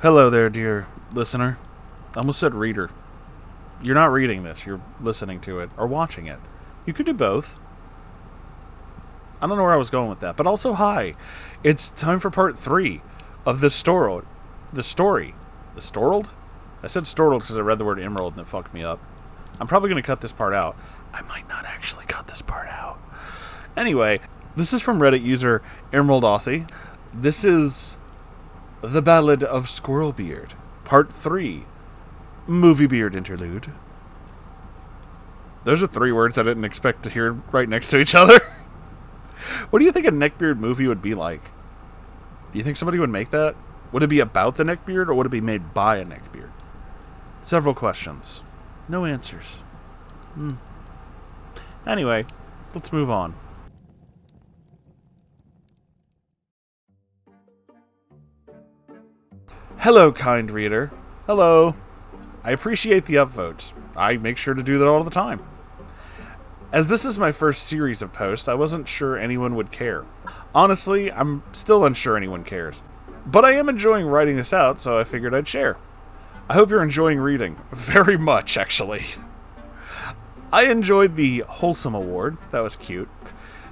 Hello there, dear listener. I almost said reader. You're not reading this, you're listening to it, or watching it. You could do both. I don't know where I was going with that, but also hi. It's time for part 3 of The Story. The Storled? I said Storled because I read the word emerald and it fucked me up. I'm probably going to cut this part out. I might not actually cut this part out. Anyway, this is from Reddit user Emerald Aussie. This is The Ballad of Squirrel Beard, Part 3, Movie Beard Interlude. Those are 3 words I didn't expect to hear right next to each other. What do you think a Neckbeard movie would be like? Do you think somebody would make that? Would it be about the Neckbeard, or would it be made by a Neckbeard? Several questions. No answers. Anyway, let's move on. Hello, kind reader. Hello. I appreciate the upvotes. I make sure to do that all the time. As this is my first series of posts, I wasn't sure anyone would care. Honestly, I'm still unsure anyone cares. But I am enjoying writing this out, so I figured I'd share. I hope you're enjoying reading. Very much, actually. I enjoyed the Wholesome Award. That was cute.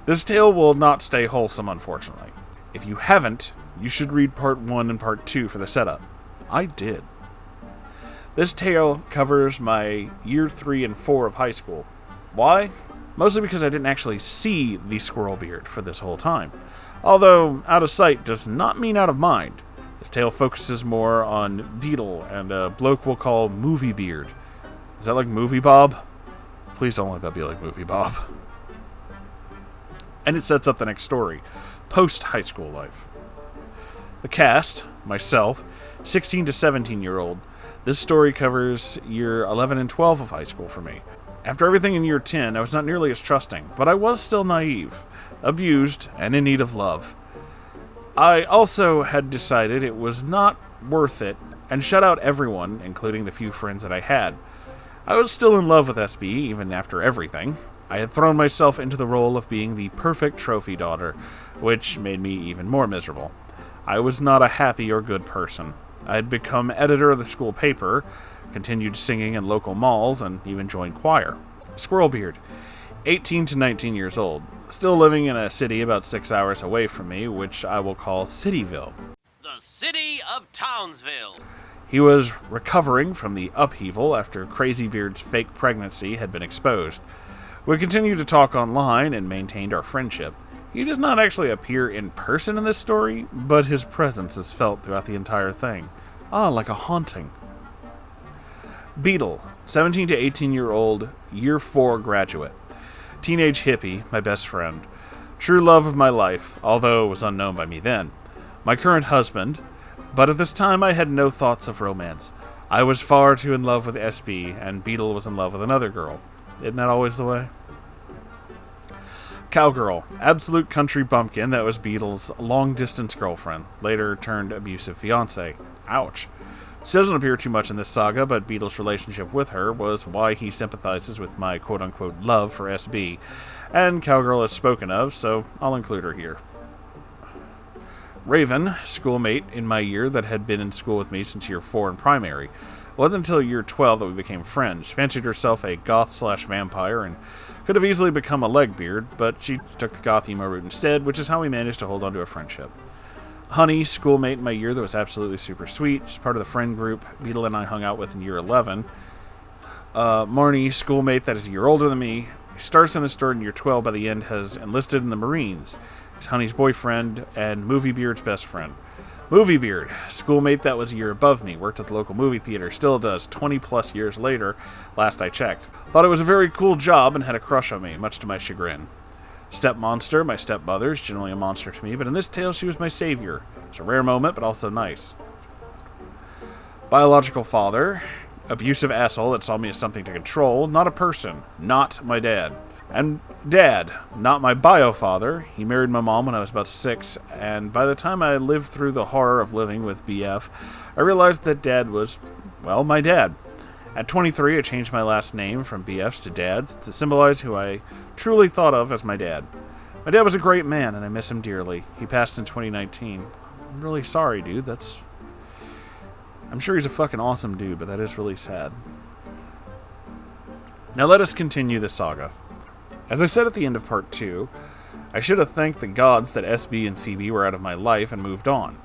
This tale will not stay wholesome, unfortunately. If you haven't, you should read Part 1 and Part 2 for the setup. I did. This tale covers my year 3 and 4 of high school. Why? Mostly because I didn't actually see the Squirrel Beard for this whole time. Although, out of sight does not mean out of mind. This tale focuses more on Beetle and a bloke we'll call Movie Beard. Is that like Movie Bob? Please don't let that be like Movie Bob. And it sets up the next story, post-high school life. The cast, myself, 16 to 17-year-old. This story covers year 11 and 12 of high school for me. After everything in year 10, I was not nearly as trusting, but I was still naive, abused, and in need of love. I also had decided it was not worth it, and shut out everyone, including the few friends that I had. I was still in love with SB, even after everything. I had thrown myself into the role of being the perfect trophy daughter, which made me even more miserable. I was not a happy or good person. I had become editor of the school paper, continued singing in local malls, and even joined choir. Squirrel Beard, 18 to 19 years old, still living in a city about 6 hours away from me, which I will call Cityville. The city of Townsville. He was recovering from the upheaval after Crazy Beard's fake pregnancy had been exposed. We continued to talk online and maintained our friendship. He does not actually appear in person in this story, but his presence is felt throughout the entire thing. Like a haunting. Beetle, 17 to 18-year-old, year 4 graduate. Teenage hippie, my best friend. True love of my life, although it was unknown by me then. My current husband, but at this time I had no thoughts of romance. I was far too in love with SB, and Beetle was in love with another girl. Isn't that always the way? Cowgirl, absolute country bumpkin that was Beetle's long-distance girlfriend, later turned abusive fiancé. Ouch. She doesn't appear too much in this saga, but Beetle's relationship with her was why he sympathizes with my quote-unquote love for SB, and Cowgirl is spoken of, so I'll include her here. Raven, schoolmate in my year that had been in school with me since year 4 in primary. It wasn't until year 12 that we became friends. She fancied herself a goth/vampire and could have easily become a Legbeard, but she took the goth emo route instead, which is how we managed to hold on to a friendship. Honey, schoolmate in my year that was absolutely super sweet. She's part of the friend group Beetle and I hung out with in year 11. Marnie, schoolmate that is a year older than me. She starts in the story in year 12, by the end has enlisted in the Marines. He's Honey's boyfriend and Movie Beard's best friend. Movie Beard, schoolmate that was a year above me, worked at the local movie theater, still does, 20 plus years later, last I checked. Thought it was a very cool job and had a crush on me, much to my chagrin. Step monster, my stepmother, is generally a monster to me, but in this tale she was my savior. It's a rare moment, but also nice. Biological father, abusive asshole that saw me as something to control, not a person, not my dad. And dad, not my bio father. He married my mom when I was about 6, and by the time I lived through the horror of living with BF, I realized that dad was, well, my dad. At 23, I changed my last name from BF's to Dad's to symbolize who I truly thought of as my dad. My dad was a great man, and I miss him dearly. He passed in 2019. I'm really sorry, dude. I'm sure he's a fucking awesome dude, but that is really sad. Now let us continue the saga. As I said at the end of part 2, I should have thanked the gods that SB and CB were out of my life and moved on.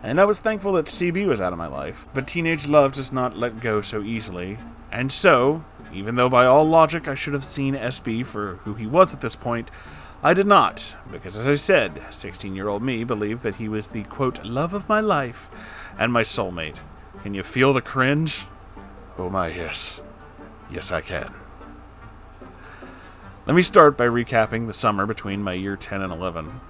And I was thankful that CB was out of my life, but teenage love does not let go so easily. And so, even though by all logic I should have seen SB for who he was at this point, I did not, because as I said, 16-year-old me believed that he was the, quote, love of my life and my soulmate. Can you feel the cringe? Oh my, yes. Yes, I can. Let me start by recapping the summer between my year 10 and 11.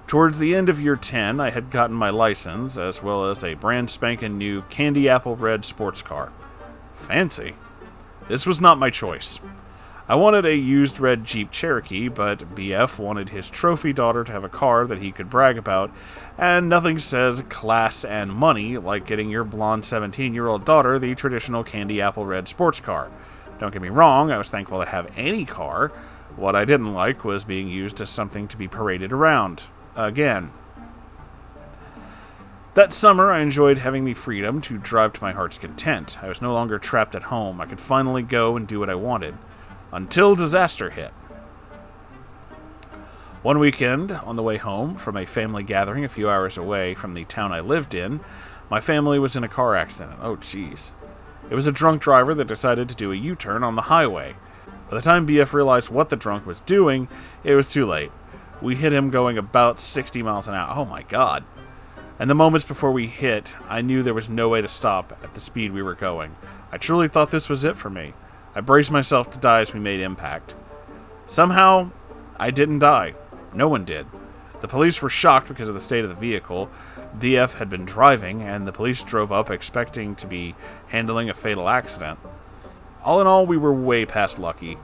Towards the end of year 10, I had gotten my license, as well as a brand spanking new candy apple red sports car. Fancy. This was not my choice. I wanted a used red Jeep Cherokee, but BF wanted his trophy daughter to have a car that he could brag about, and nothing says class and money like getting your blonde 17-year-old daughter the traditional candy apple red sports car. Don't get me wrong, I was thankful to have any car. What I didn't like was being used as something to be paraded around. Again. That summer, I enjoyed having the freedom to drive to my heart's content. I was no longer trapped at home. I could finally go and do what I wanted. Until disaster hit. One weekend, on the way home from a family gathering a few hours away from the town I lived in, my family was in a car accident. Oh, jeez. It was a drunk driver that decided to do a U-turn on the highway. By the time BF realized what the drunk was doing, it was too late. We hit him going about 60 miles an hour. Oh my god. And the moments before we hit, I knew there was no way to stop at the speed we were going. I truly thought this was it for me. I braced myself to die as we made impact. Somehow, I didn't die. No one did. The police were shocked because of the state of the vehicle. BF had been driving, and the police drove up expecting to be handling a fatal accident. All in all, we were way past lucky.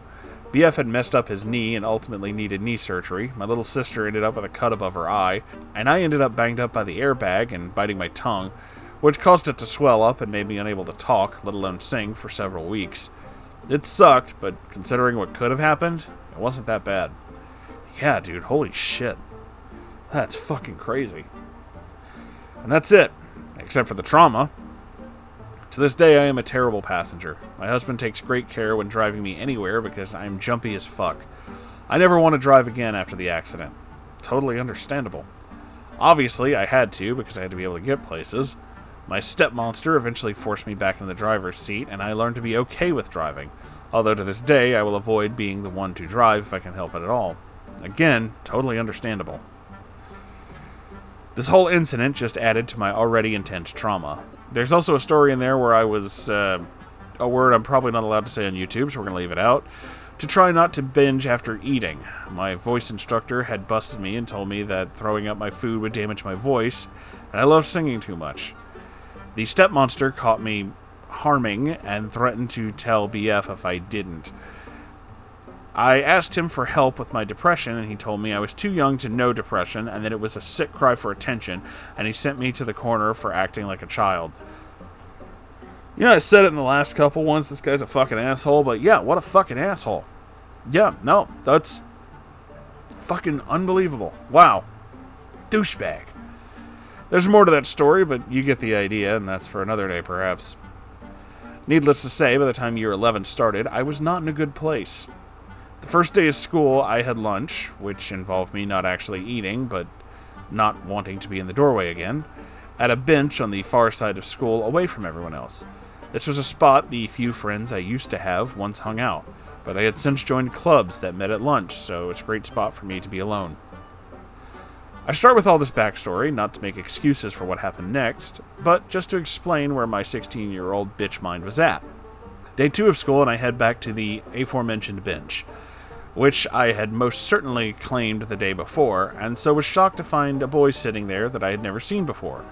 BF had messed up his knee and ultimately needed knee surgery. My little sister ended up with a cut above her eye, and I ended up banged up by the airbag and biting my tongue, which caused it to swell up and made me unable to talk, let alone sing, for several weeks. It sucked, but considering what could have happened, it wasn't that bad. Yeah, dude, holy shit. That's fucking crazy. And that's it, except for the trauma. To this day, I am a terrible passenger. My husband takes great care when driving me anywhere because I'm jumpy as fuck. I never want to drive again after the accident. Totally understandable. Obviously, I had to because I had to be able to get places. My stepmonster eventually forced me back in the driver's seat, and I learned to be okay with driving. Although to this day, I will avoid being the one to drive if I can help it at all. Again, totally understandable. This whole incident just added to my already intense trauma. There's also a story in there where I was, a word I'm probably not allowed to say on YouTube, so we're going to leave it out, to try not to binge after eating. My voice instructor had busted me and told me that throwing up my food would damage my voice, and I love singing too much. The stepmonster caught me harming and threatened to tell BF if I didn't. I asked him for help with my depression, and he told me I was too young to know depression and that it was a sick cry for attention, and he sent me to the corner for acting like a child. You know, I said it in the last couple ones, this guy's a fucking asshole, but yeah, what a fucking asshole. Yeah, no, that's fucking unbelievable. Wow. Douchebag. There's more to that story, but you get the idea, and that's for another day, perhaps. Needless to say, by the time year 11 started, I was not in a good place. The first day of school, I had lunch, which involved me not actually eating, but not wanting to be in the doorway again, at a bench on the far side of school away from everyone else. This was a spot the few friends I used to have once hung out, but they had since joined clubs that met at lunch, so it's a great spot for me to be alone. I start with all this backstory, not to make excuses for what happened next, but just to explain where my 16-year-old bitch mind was at. Day 2 of school, and I head back to the aforementioned bench, which I had most certainly claimed the day before, and so was shocked to find a boy sitting there that I had never seen before.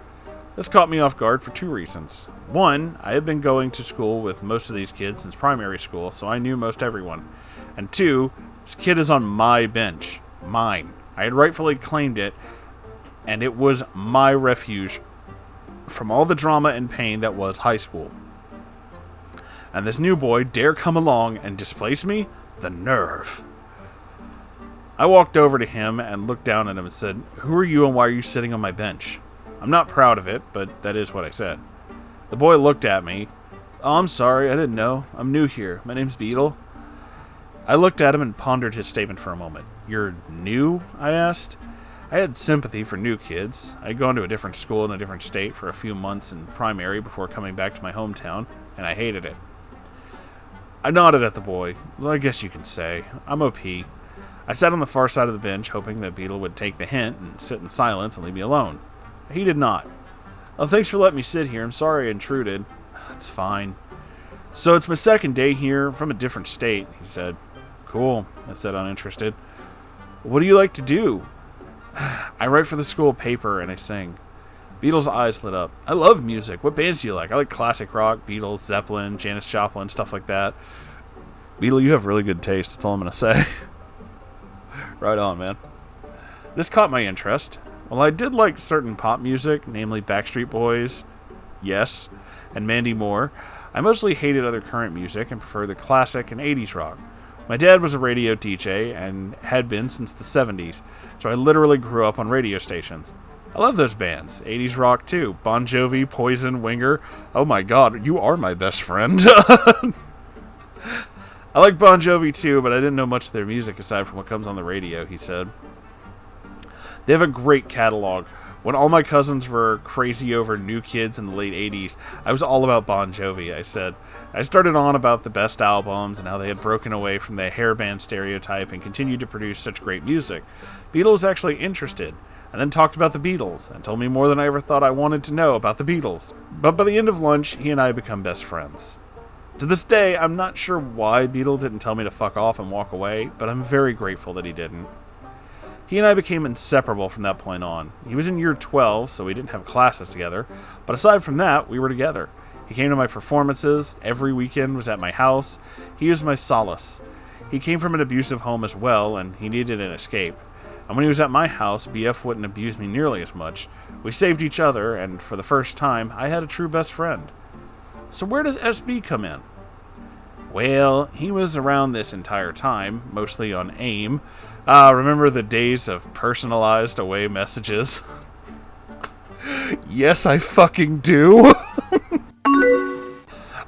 This caught me off guard for 2 reasons. One, I had been going to school with most of these kids since primary school, so I knew most everyone. And 2, this kid is on my bench. Mine. I had rightfully claimed it, and it was my refuge from all the drama and pain that was high school. And this new boy dare come along and displace me? The nerve. I walked over to him and looked down at him and said, "Who are you and why are you sitting on my bench?" I'm not proud of it, but that is what I said. The boy looked at me. "Oh, I'm sorry, I didn't know. I'm new here. My name's Beetle." I looked at him and pondered his statement for a moment. "You're new?" I asked. I had sympathy for new kids. I'd gone to a different school in a different state for a few months in primary before coming back to my hometown, and I hated it. I nodded at the boy. "Well, I guess you can say. I'm OP." I sat on the far side of the bench, hoping that Beetle would take the hint and sit in silence and leave me alone. He did not. "Oh, thanks for letting me sit here. I'm sorry I intruded." "It's fine." "So it's my second day here, from a different state," he said. "Cool," I said, uninterested. "What do you like to do?" "I write for the school paper and I sing." Beetle's eyes lit up. "I love music. What bands do you like?" "I like classic rock, Beatles, Zeppelin, Janis Joplin, stuff like that." "Beetle, you have really good taste. That's all I'm going to say." Right on, man. This caught my interest. While I did like certain pop music, namely Backstreet Boys, Yes, and Mandy Moore, I mostly hated other current music and preferred the classic and 80s rock. My dad was a radio DJ and had been since the 70s, so I literally grew up on radio stations. I love those bands. 80s rock too. Bon Jovi, Poison, Winger. Oh my god, you are my best friend. "I like Bon Jovi too, but I didn't know much of their music aside from what comes on the radio," he said. "They have a great catalog. When all my cousins were crazy over New Kids in the late 80s, I was all about Bon Jovi," I said. I started on about the best albums and how they had broken away from the hairband stereotype and continued to produce such great music. Beetle was actually interested, and then talked about the Beatles, and told me more than I ever thought I wanted to know about the Beatles. But by the end of lunch, he and I become best friends. To this day, I'm not sure why Beetle didn't tell me to fuck off and walk away, but I'm very grateful that he didn't. He and I became inseparable from that point on. He was in year 12, so we didn't have classes together, but aside from that, we were together. He came to my performances, every weekend was at my house. He was my solace. He came from an abusive home as well, and he needed an escape. And when he was at my house, BF wouldn't abuse me nearly as much. We saved each other, and for the first time, I had a true best friend. So where does SB come in? Well, he was around this entire time, mostly on AIM. Remember the days of personalized away messages? Yes, I fucking do.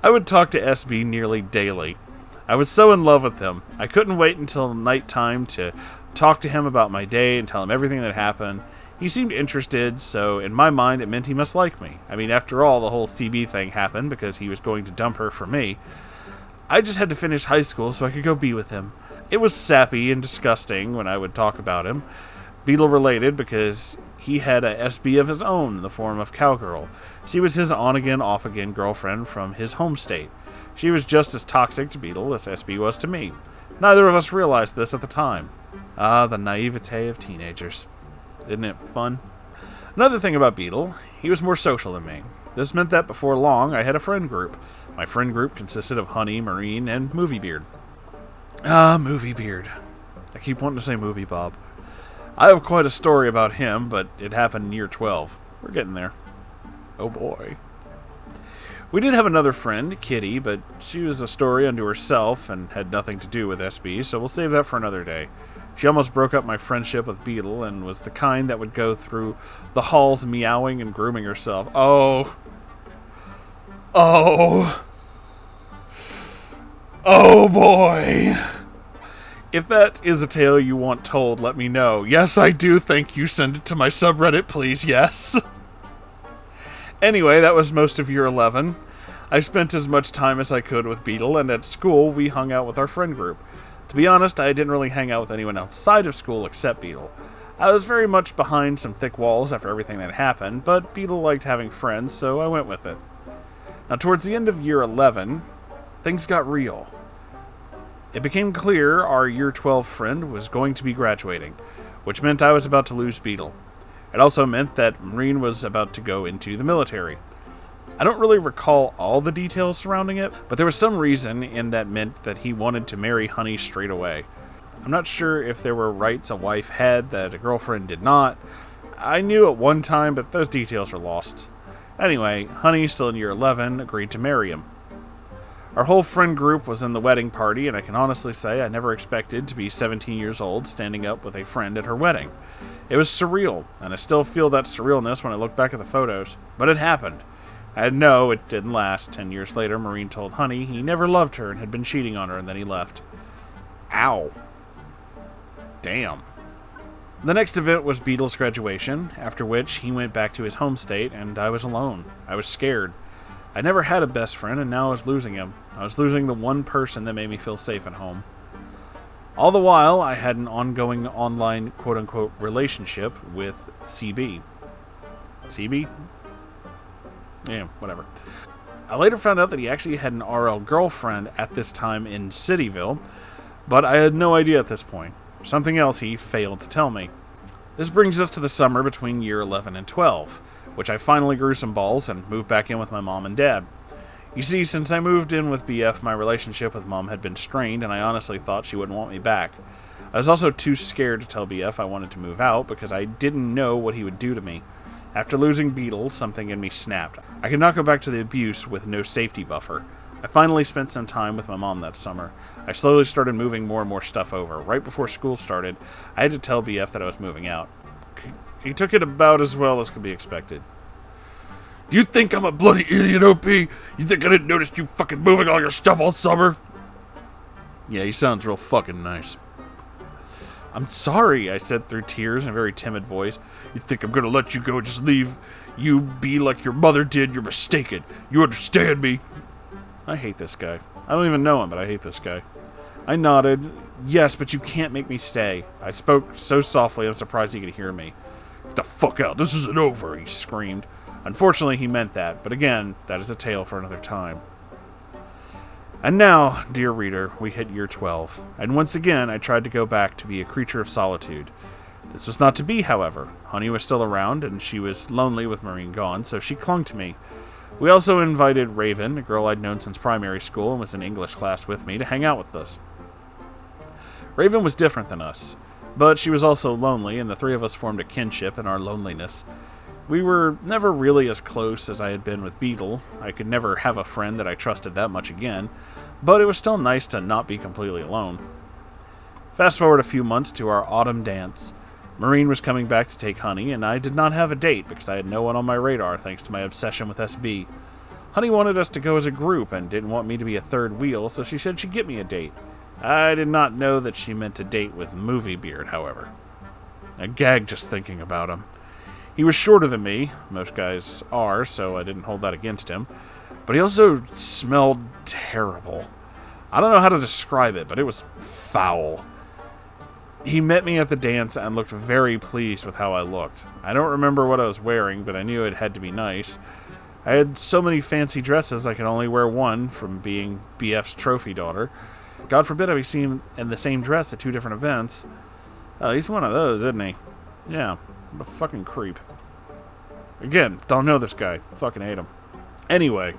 I would talk to SB nearly daily. I was so in love with him. I couldn't wait until nighttime to talk to him about my day and tell him everything that happened. He seemed interested, so in my mind it meant he must like me. I mean, after all, the whole CB thing happened because he was going to dump her for me. I just had to finish high school so I could go be with him. It was sappy and disgusting when I would talk about him. Beetle related because he had a SB of his own in the form of Cowgirl. She was his on-again, off-again girlfriend from his home state. She was just as toxic to Beetle as SB was to me. Neither of us realized this at the time. Ah, the naivete of teenagers. Isn't it fun? Another thing about Beetle, he was more social than me. This meant that before long I had a friend group. My friend group consisted of Honey, Marine, and Movie Beard. Movie Beard. I keep wanting to say Movie Bob. I have quite a story about him, but it happened in year 12. We're getting there. Oh boy. We did have another friend, Kitty, but she was a story unto herself and had nothing to do with SB, so we'll save that for another day. She almost broke up my friendship with Beetle and was the kind that would go through the halls meowing and grooming herself. Oh boy. If that is a tale you want told, let me know. Yes, I do. Thank you. Send it to my subreddit, please. Yes. Anyway, that was most of year 11. I spent as much time as I could with Beetle, and at school, we hung out with our friend group. To be honest, I didn't really hang out with anyone outside of school except Beetle. I was very much behind some thick walls after everything that happened, but Beetle liked having friends, so I went with it. Now, towards the end of year 11, things got real. It became clear our year 12 friend was going to be graduating, which meant I was about to lose Beetle. It also meant that Marine was about to go into the military. I don't really recall all the details surrounding it, but there was some reason in that meant that he wanted to marry Honey straight away. I'm not sure if there were rights a wife had that a girlfriend did not. I knew at one time, but those details are lost. Anyway, Honey, still in year 11, agreed to marry him. Our whole friend group was in the wedding party, and I can honestly say I never expected to be 17 years old standing up with a friend at her wedding. It was surreal, and I still feel that surrealness when I look back at the photos, but it happened. And no, it didn't last. 10 years later, Marine told Honey he never loved her and had been cheating on her, and then he left. Ow. Damn. The next event was Beetle's graduation, after which he went back to his home state, and I was alone. I was scared. I never had a best friend, and now I was losing him. I was losing the one person that made me feel safe at home. All the while, I had an ongoing online quote-unquote relationship with CB. CB? Yeah, whatever. I later found out that he actually had an RL girlfriend at this time in Cityville, but I had no idea at this point. Something else he failed to tell me. This brings us to the summer between year 11 and 12, which I finally grew some balls and moved back in with my mom and dad. You see, since I moved in with BF, my relationship with Mom had been strained, and I honestly thought she wouldn't want me back. I was also too scared to tell BF I wanted to move out because I didn't know what he would do to me. After losing Beetle, something in me snapped. I could not go back to the abuse with no safety buffer. I finally spent some time with my mom that summer. I slowly started moving more and more stuff over. Right before school started, I had to tell BF that I was moving out. He took it about as well as could be expected. "You think I'm a bloody idiot, OP? You think I didn't notice you fucking moving all your stuff all summer?" Yeah, he sounds real fucking nice. "I'm sorry," I said through tears in a very timid voice. "You think I'm gonna let you go and just leave you be like your mother did? You're mistaken. You understand me?" I hate this guy. I don't even know him, but I hate this guy. I nodded. "Yes, but you can't make me stay." I spoke so softly I'm surprised he could hear me. "Get the fuck out. This isn't over," he screamed. Unfortunately, he meant that, but again, that is a tale for another time. And now, dear reader, we hit year 12, and once again I tried to go back to be a creature of solitude. This was not to be, however. Honey was still around, and she was lonely with Marine gone, so she clung to me. We also invited Raven, a girl I'd known since primary school and was in English class with me, to hang out with us. Raven was different than us, but she was also lonely, and the three of us formed a kinship in our loneliness. We were never really as close as I had been with Beetle. I could never have a friend that I trusted that much again, but it was still nice to not be completely alone. Fast forward a few months to our autumn dance. Marine was coming back to take Honey, and I did not have a date because I had no one on my radar thanks to my obsession with SB. Honey wanted us to go as a group and didn't want me to be a third wheel, so she said she'd get me a date. I did not know that she meant a date with Moviebeard, however. I gagged just thinking about him. He was shorter than me, most guys are, so I didn't hold that against him, but he also smelled terrible. I don't know how to describe it, but it was foul. He met me at the dance and looked very pleased with how I looked. I don't remember what I was wearing, but I knew it had to be nice. I had so many fancy dresses I could only wear one from being BF's trophy daughter. God forbid I be seen in the same dress at two different events. Oh, he's one of those, isn't he? Yeah, what a fucking creep. Again, don't know this guy. Fucking hate him. Anyway,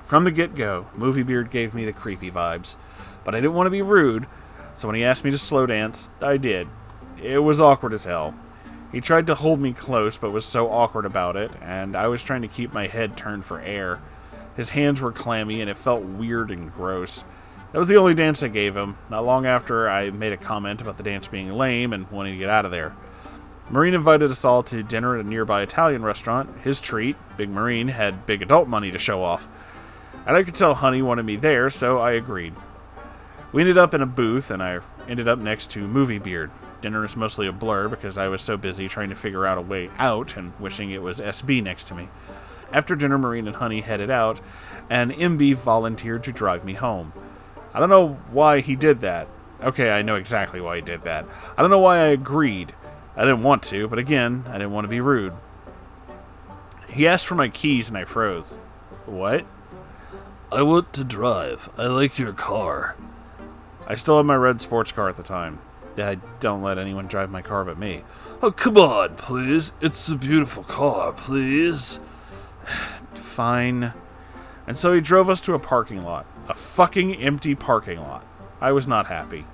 from the get-go, Moviebeard gave me the creepy vibes, but I didn't want to be rude, so when he asked me to slow dance, I did. It was awkward as hell. He tried to hold me close, but was so awkward about it, and I was trying to keep my head turned for air. His hands were clammy, and it felt weird and gross. That was the only dance I gave him. Not long after, I made a comment about the dance being lame and wanting to get out of there. Marine invited us all to dinner at a nearby Italian restaurant. His treat, Big Marine, had big adult money to show off. And I could tell Honey wanted me there, so I agreed. We ended up in a booth, and I ended up next to Moviebeard. Dinner was mostly a blur because I was so busy trying to figure out a way out and wishing it was SB next to me. After dinner, Marine and Honey headed out, and MB volunteered to drive me home. I don't know why he did that. Okay, I know exactly why he did that. I don't know why I agreed. I didn't want to, but again, I didn't want to be rude. He asked for my keys and I froze. What? "I want to drive. I like your car." I still had my red sports car at the time. I don't let anyone drive my car but me. "Oh, come on, please. It's a beautiful car, please." Fine. And so he drove us to a parking lot. A fucking empty parking lot. I was not happy.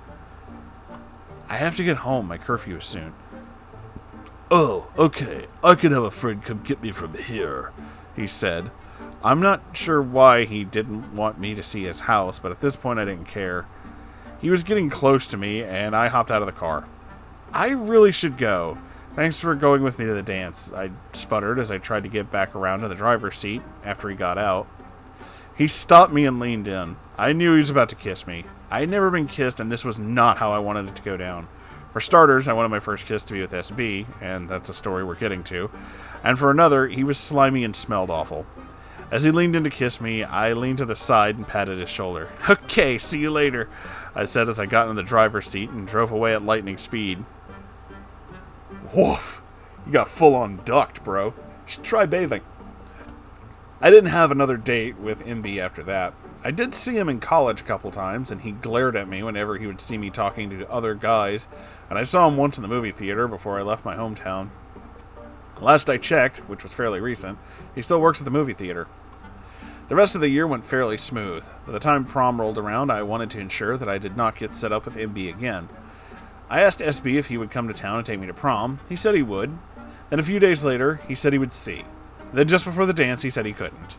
"I have to get home. My curfew is soon." "Oh, okay. I can have a friend come get me from here," he said. I'm not sure why he didn't want me to see his house, but at this point I didn't care. He was getting close to me, and I hopped out of the car. I really should go. Thanks for going with me to the dance, I sputtered as I tried to get back around to the driver's seat after he got out. He stopped me and leaned in. I knew he was about to kiss me. I had never been kissed, and this was not how I wanted it to go down. For starters, I wanted my first kiss to be with SB, and that's a story we're getting to. And for another, he was slimy and smelled awful. As he leaned in to kiss me, I leaned to the side and patted his shoulder. "Okay, see you later," I said as I got in the driver's seat and drove away at lightning speed. Woof! You got full-on ducked, bro. You should try bathing. I didn't have another date with MB after that. I did see him in college a couple times, and he glared at me whenever he would see me talking to other guys, and I saw him once in the movie theater before I left my hometown. Last I checked, which was fairly recent, he still works at the movie theater. The rest of the year went fairly smooth. By the time prom rolled around, I wanted to ensure that I did not get set up with MB again. I asked SB if he would come to town and take me to prom. He said he would. Then a few days later, he said he would see. Then just before the dance, he said he couldn't.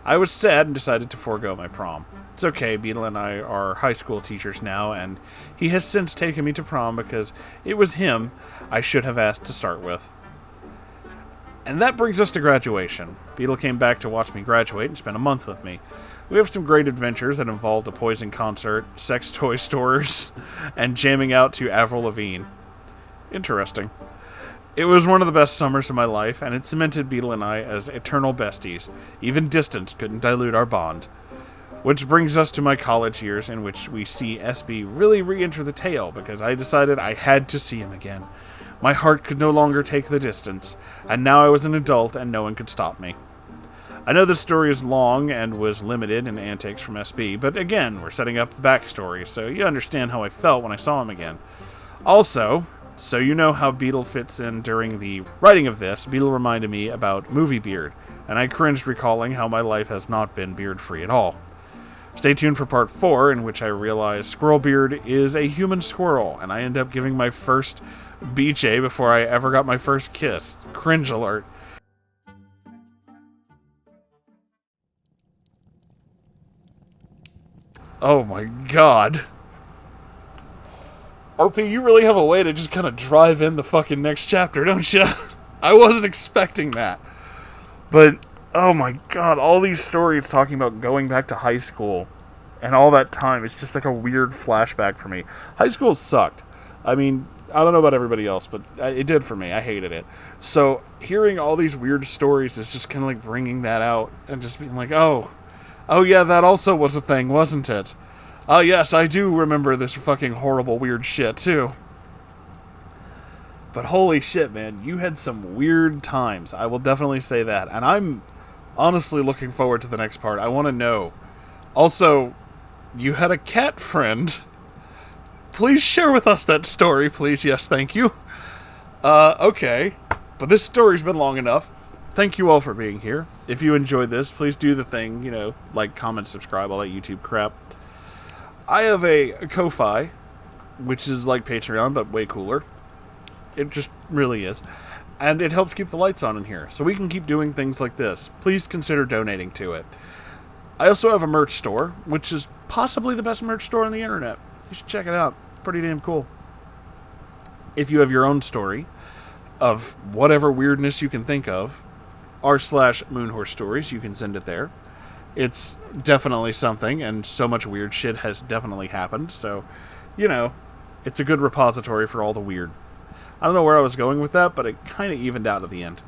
I was sad and decided to forego my prom. It's okay, Beetle and I are high school teachers now, and he has since taken me to prom because it was him I should have asked to start with. And that brings us to graduation. Beetle came back to watch me graduate and spent a month with me. We have some great adventures that involved a Poison concert, sex toy stores, and jamming out to Avril Lavigne. Interesting. It was one of the best summers of my life, and it cemented Beetle and I as eternal besties. Even distance couldn't dilute our bond. Which brings us to my college years, in which we see SB really re-enter the tale, because I decided I had to see him again. My heart could no longer take the distance, and now I was an adult and no one could stop me. I know this story is long and was limited in antics from SB, but again, we're setting up the backstory, so you understand how I felt when I saw him again. Also, so you know how Beetle fits in during the writing of this, Beetle reminded me about Movie Beard, and I cringed recalling how my life has not been beard-free at all. Stay tuned for part 4, in which I realize Squirrel Beard is a human squirrel, and I end up giving my first BJ before I ever got my first kiss. Cringe alert. Oh my god. RP, you really have a way to just kind of drive in the fucking next chapter, don't you? I wasn't expecting that. But, oh my god, all these stories talking about going back to high school and all that time, it's just like a weird flashback for me. High school sucked. I mean, I don't know about everybody else, but it did for me. I hated it. So, hearing all these weird stories is just kind of like bringing that out and just being like, oh yeah, that also was a thing, wasn't it? Oh yes, I do remember this fucking horrible weird shit, too. But holy shit, man, you had some weird times. I will definitely say that. And I'm honestly looking forward to the next part. I want to know. Also, you had a cat friend. Please share with us that story, please. Yes, thank you. Okay. But this story's been long enough. Thank you all for being here. If you enjoyed this, please do the thing, you know, like, comment, subscribe, all that YouTube crap. I have a Ko-Fi, which is like Patreon, but way cooler. It just really is. And it helps keep the lights on in here, so we can keep doing things like this. Please consider donating to it. I also have a merch store, which is possibly the best merch store on the internet. You should check it out. Pretty damn cool. If you have your own story of whatever weirdness you can think of, r/Moonhorse Stories, you can send it there. It's definitely something, and so much weird shit has definitely happened, so, you know, it's a good repository for all the weird. I don't know where I was going with that, but it kind of evened out at the end.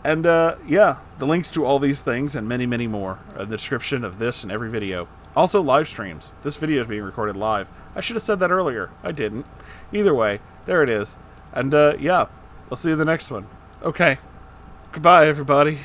And, yeah, the links to all these things and many, many more are in the description of this and every video. Also, live streams. This video is being recorded live. I should have said that earlier. I didn't. Either way, there it is. And, yeah, I'll see you in the next one. Okay. Goodbye, everybody.